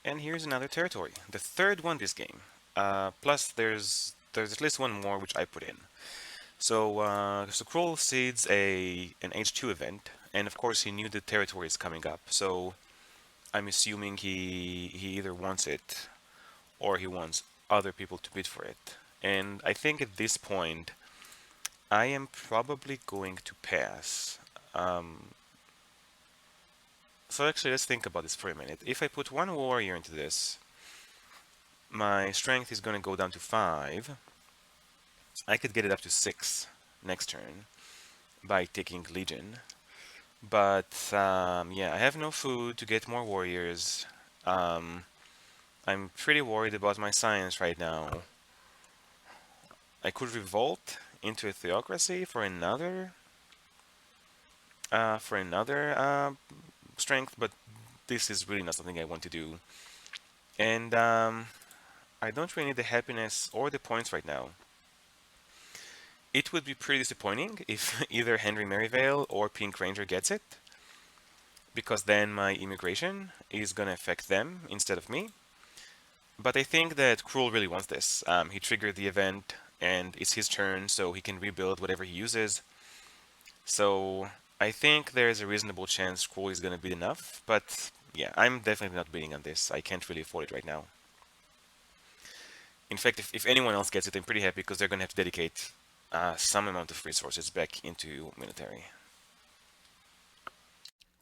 And here's another territory, the third one this game. Plus, there's at least one more which I put in. So Kroll seeds an H2 event, and of course he knew the territory is coming up. So I'm assuming he either wants it or he wants other people to bid for it. And I think at this point I am probably going to pass. Um, so actually, let's think about this for a minute. If I put one warrior into this, my strength is going to go down to 5. I could get it up to 6 next turn by taking Legion. But yeah, I have no food to get more warriors. Um, I'm pretty worried about my science right now. I could revolt into a theocracy for another strength, but this is really not something I want to do. And I don't really need the happiness or the points right now. It would be pretty disappointing if either Henry Merivale or Pink Ranger gets it, because then my immigration is gonna affect them instead of me. But I think that Cruel really wants this. He triggered the event, and it's his turn, so he can rebuild whatever he uses. So I think there's a reasonable chance Cruel is gonna beat enough, but yeah, I'm definitely not bidding on this. I can't really afford it right now. In fact, if anyone else gets it, I'm pretty happy because they're gonna have to dedicate some amount of resources back into military.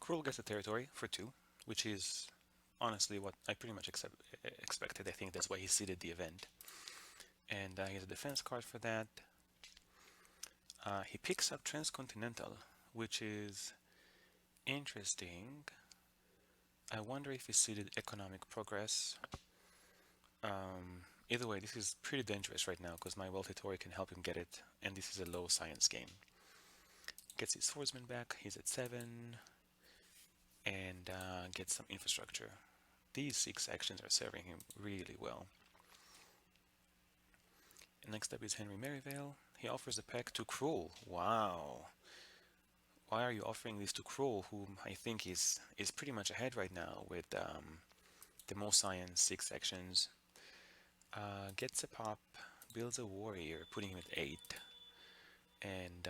Cruel gets the territory for 2, which is honestly what I pretty much expected. I think that's why he seeded the event. And he has a defense card for that. He picks up Transcontinental, which is interesting. I wonder if he seeded Economic Progress. Either way, this is pretty dangerous right now because my Wealthy Tory can help him get it, and this is a low science game. Gets his swordsman back, he's at 7, and gets some infrastructure. These 6 actions are serving him really well. And next up is Henry Merivale. He offers a pack to Cruel. Wow. Why are you offering this to Cruel, whom I think is pretty much ahead right now with the most science 6 actions? Gets a pop, builds a warrior, putting him at 8, and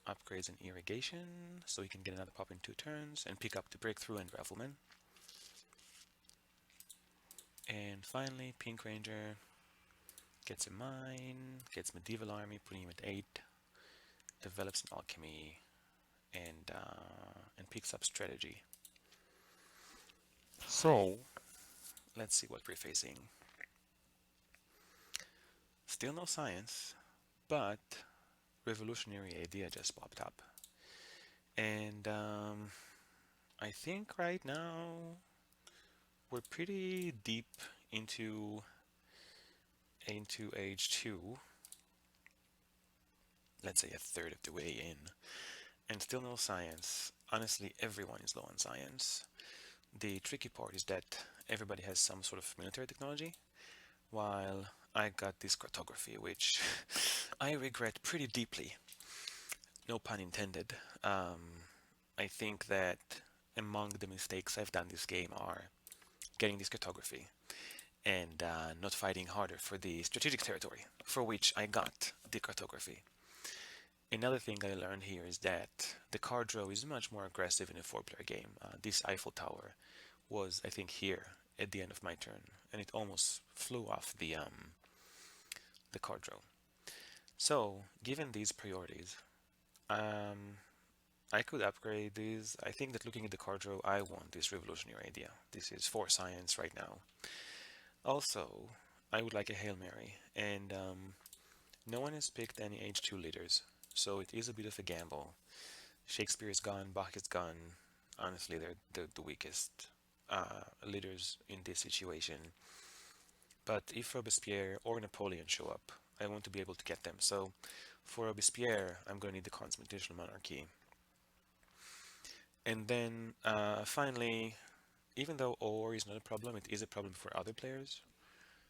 upgrades an irrigation so he can get another pop in 2 turns and pick up the breakthrough and Raffleman. And finally, Pink Ranger gets a mine, gets medieval army, putting him at 8, develops an alchemy, and picks up strategy. So let's see what we're facing. Still no science, but revolutionary idea just popped up. And I think right now we're pretty deep into age 2. Let's say a third of the way in, and still no science. Honestly, everyone is low on science. The tricky part is that everybody has some sort of military technology, while I got this cartography, which I regret pretty deeply. No pun intended. I think that among the mistakes I've done this game are getting this cartography and not fighting harder for the strategic territory, for which I got the cartography. Another thing I learned here is that the card draw is much more aggressive in a 4-player game. This Eiffel Tower was, I think, here at the end of my turn, and it almost flew off the card draw. So, given these priorities, um, I could upgrade these. I think that looking at the card draw, I want this revolutionary idea. This is 4 science right now. Also, I would like a Hail Mary, and no one has picked any H2 leaders, so it is a bit of a gamble. Shakespeare is gone, Bach is gone. Honestly, they're the weakest leaders in this situation. But if Robespierre or Napoleon show up, I want to be able to get them. So for Robespierre, I'm going to need the Constitutional Monarchy. And then finally, even though OR is not a problem, it is a problem for other players.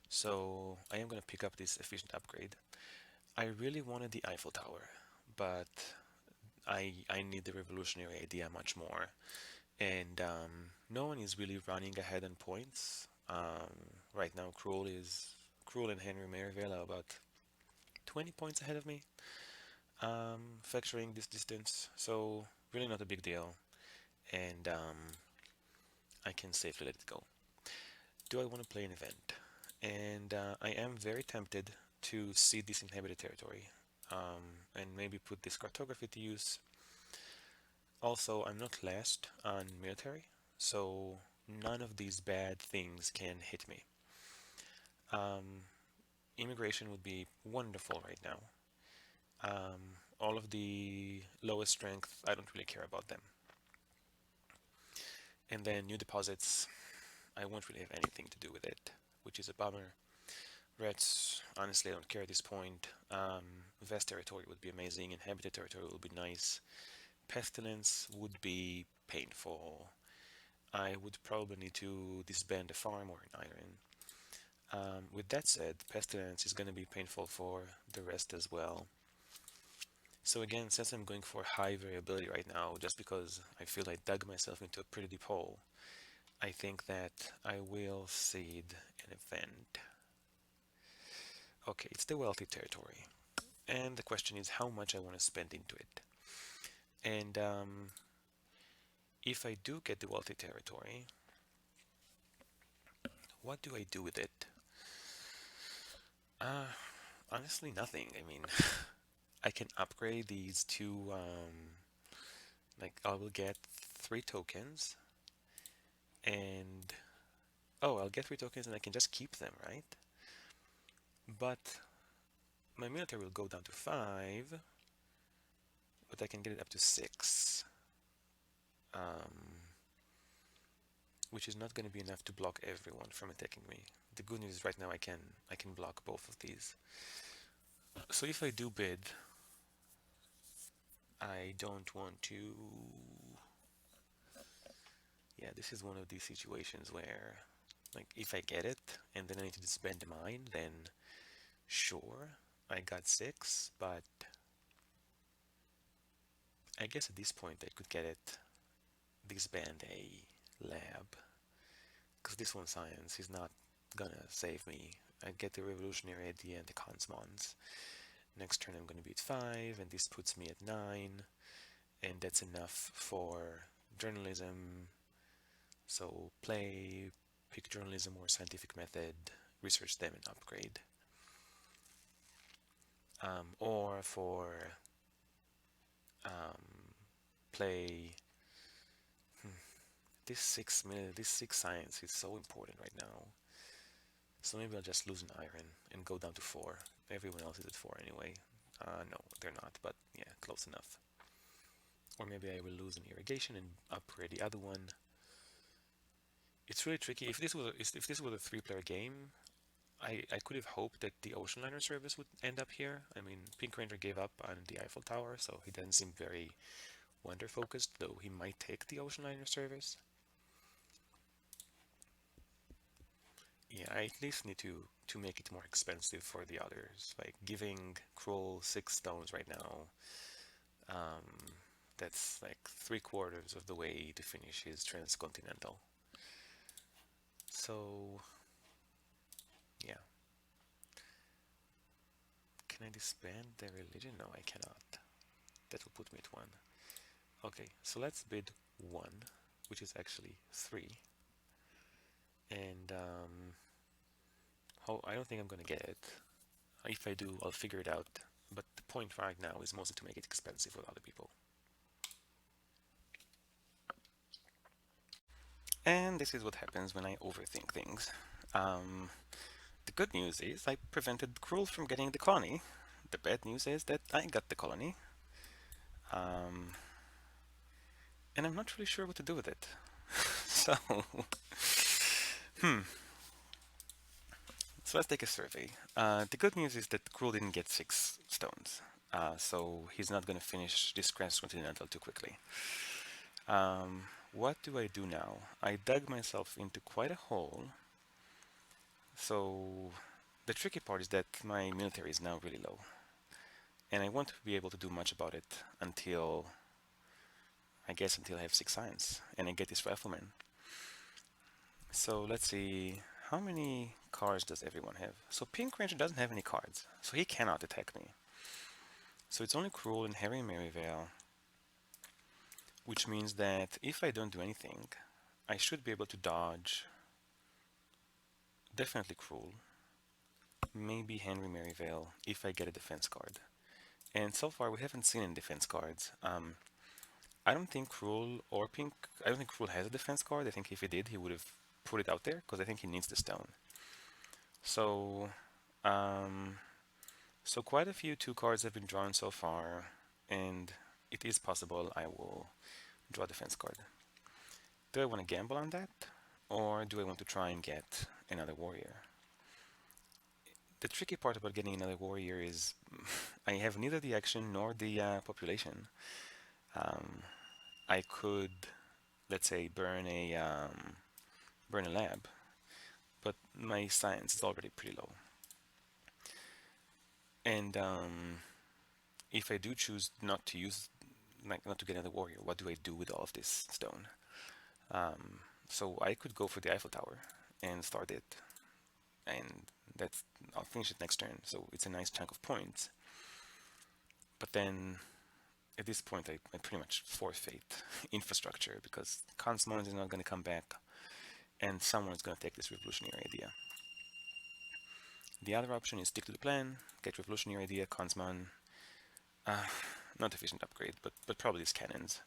So I am going to pick up this efficient upgrade. I really wanted the Eiffel Tower, but I need the revolutionary idea much more. and no one is really running ahead on points. Right now, Cruel and Henry Merrivale are about 20 points ahead of me, factoring this distance. So really not a big deal, and I can safely let it go. Do I want to play an event? And I am very tempted to cede this inhabited territory, and maybe put this cartography to use. Also, I'm not last on military, so none of these bad things can hit me. Um, Immigration would be wonderful right now. All of the lowest strength, I don't really care about them. And then new deposits, I won't really have anything to do with it, which is a bummer. Reds, honestly, I don't care at this point. Vast territory would be amazing. Inhabited territory would be nice. Pestilence would be painful. I would probably need to disband a farm or an iron. With that said, Pestilence is going to be painful for the rest as well. So again, since I'm going for high variability right now, just because I feel I dug myself into a pretty deep hole, I think that I will seed an event. Okay, it's the wealthy territory. And the question is how much I want to spend into it. And if I do get the wealthy territory, what do I do with it? Uh, Honestly, nothing. I mean, I can upgrade these two, like I will get 3 tokens and, oh, I'll get 3 tokens and I can just keep them, right? But my military will go down to 5, but I can get it up to 6, um, which is not going to be enough to block everyone from attacking me. The good news is right now I can block both of these. So if I do bid, I don't want to. Yeah, this is one of these situations where, like, if I get it and then I need to disband mine, then sure, I got 6, but I guess at this point I could get it, disband a lab, because this one science is not gonna save me. I get the revolutionary idea and the consmons. Next turn I'm gonna be at 5, and this puts me at 9, and that's enough for journalism. So play, pick journalism or scientific method, research them and upgrade. Or for um, play this six science is so important right now. So maybe I'll just lose an iron and go down to 4. Everyone else is at 4 anyway. No, they're not, but yeah, close enough. Or maybe I will lose an irrigation and upgrade the other one. It's really tricky. If this was a 3-player game, I could have hoped that the Ocean Liner service would end up here. I mean, Pink Ranger gave up on the Eiffel Tower, so he doesn't seem very wonder focused, though he might take the Ocean Liner service. Yeah, I at least need to make it more expensive for the others. Like giving Kroll 6 stones right now. That's like 3/4 of the way to finish his transcontinental. So yeah, can I disband the religion? No, I cannot. That will put me at 1. Okay, so let's bid 1, which is actually 3. And oh, I don't think I'm gonna get it. If I do, I'll figure it out. But the point right now is mostly to make it expensive for other people. And this is what happens when I overthink things. Um, the good news is I prevented Krull from getting the colony. The bad news is that I got the colony. Um, and I'm not really sure what to do with it. So, hmm. So let's take a survey. The good news is that Krull didn't get 6 stones. So he's not going to finish this transcontinental too quickly. What do I do now? I dug myself into quite a hole. So the tricky part is that my military is now really low. And I won't be able to do much about it until I guess until I have 6 science and I get this rifleman. So let's see, how many cards does everyone have? So Pink Ranger doesn't have any cards, so he cannot attack me. So it's only Cruel and Harry Merryvale, which means that if I don't do anything, I should be able to dodge definitely Cruel, maybe Henry Merryvale if I get a defense card. And so far we haven't seen any defense cards. I don't think Cruel or Pink, I don't think Cruel has a defense card. I think if he did, he would have put it out there because I think he needs the stone. So, um, so quite a few 2 cards have been drawn so far, and it is possible I will draw a defense card. Do I want to gamble on that, or do I want to try and get another warrior? The tricky part about getting another warrior is I have neither the action nor the population. Um, I could, let's say, burn a lab, but my science is already pretty low. And if I do choose not to use, like, not to get another warrior, what do I do with all of this stone? So I could go for the Eiffel Tower and start it, and that's I'll finish it next turn. So it's a nice chunk of points. But then at this point, I pretty much forfeit infrastructure because Consmon is not going to come back, and someone is going to take this revolutionary idea. The other option is stick to the plan, get revolutionary idea, Consmon, not efficient upgrade, but probably these cannons,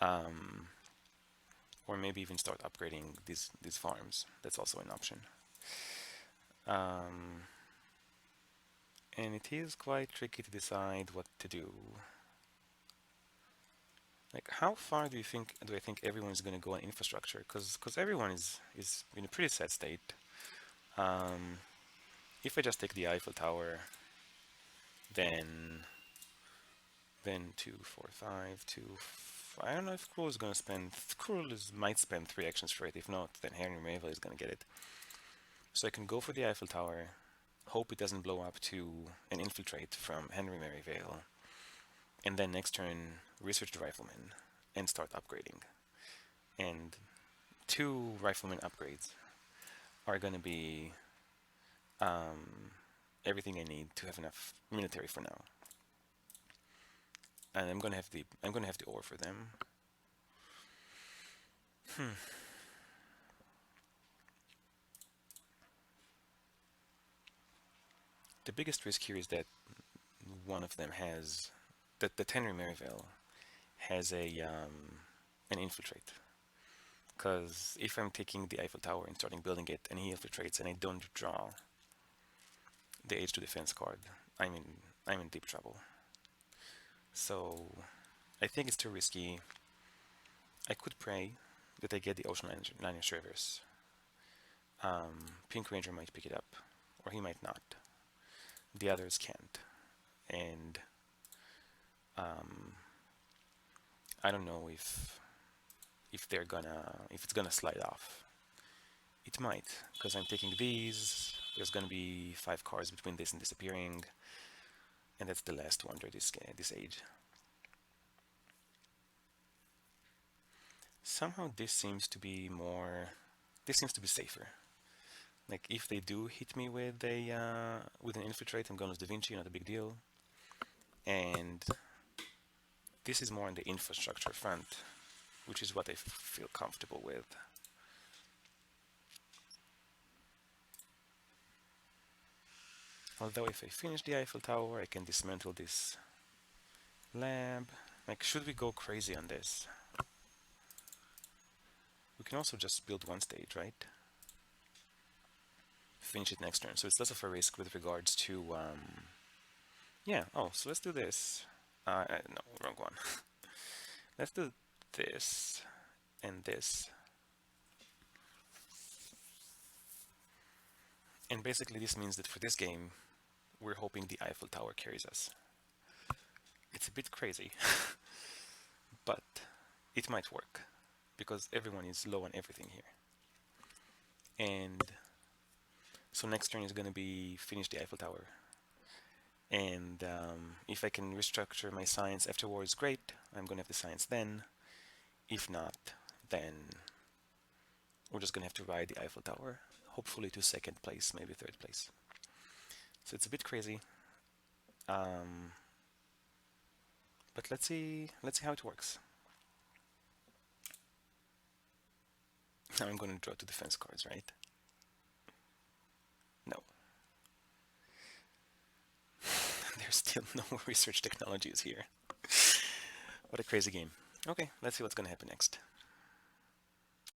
or maybe even start upgrading these farms. That's also an option. And it is quite tricky to decide what to do. Like, how far do I think everyone is going to go on infrastructure? Because everyone is in a pretty sad state. If I just take the Eiffel Tower, then 2, 4, 5, 2. I don't know if Cruel is going to spend. Might spend 3 actions for it. If not, then Henry Merryvale is going to get it. So I can go for the Eiffel Tower, hope it doesn't blow up to an infiltrate from Henry Merryvale, and then next turn research the Rifleman and start upgrading. And 2 Rifleman upgrades are going to be everything I need to have enough military for now. And I'm gonna have the ore for them. The biggest risk here is that one of them has that Henry Merryvale has an infiltrate. Because if I'm taking the Eiffel Tower and starting building it, and he infiltrates, and I don't draw the H2 defense card, I'm in deep trouble. So I think it's too risky. I could pray that I get the Ocean Liner Service. Pink Ranger might pick it up, or he might not. The others can't, and I don't know if it's gonna slide off. It might, because I'm taking these. There's gonna be 5 cards between this and disappearing, and that's the last one during this age. Somehow this seems to be safer. Like, if they do hit me with an infiltrate, I'm going to Da Vinci, not a big deal. And this is more on the infrastructure front, which is what I feel comfortable with. Although if I finish the Eiffel Tower, I can dismantle this lab. Like, should we go crazy on this? We can also just build 1 stage, right? Finish it next turn. So it's less of a risk with regards to, yeah, oh, so let's do this. No, wrong one. Let's do this and this. And basically this means that for this game, we're hoping the Eiffel Tower carries us. It's a bit crazy, but it might work, because everyone is low on everything here. And so next turn is going to be finish the Eiffel Tower. And if I can restructure my science afterwards, great. I'm going to have the science then. If not, then we're just gonna have to ride the Eiffel Tower, hopefully to second place, maybe third place. So it's a bit crazy, um, but let's see how it works. Now I'm gonna draw two defense cards, right? No, there's still no research technologies here. What a crazy game. Okay, let's see what's gonna happen next.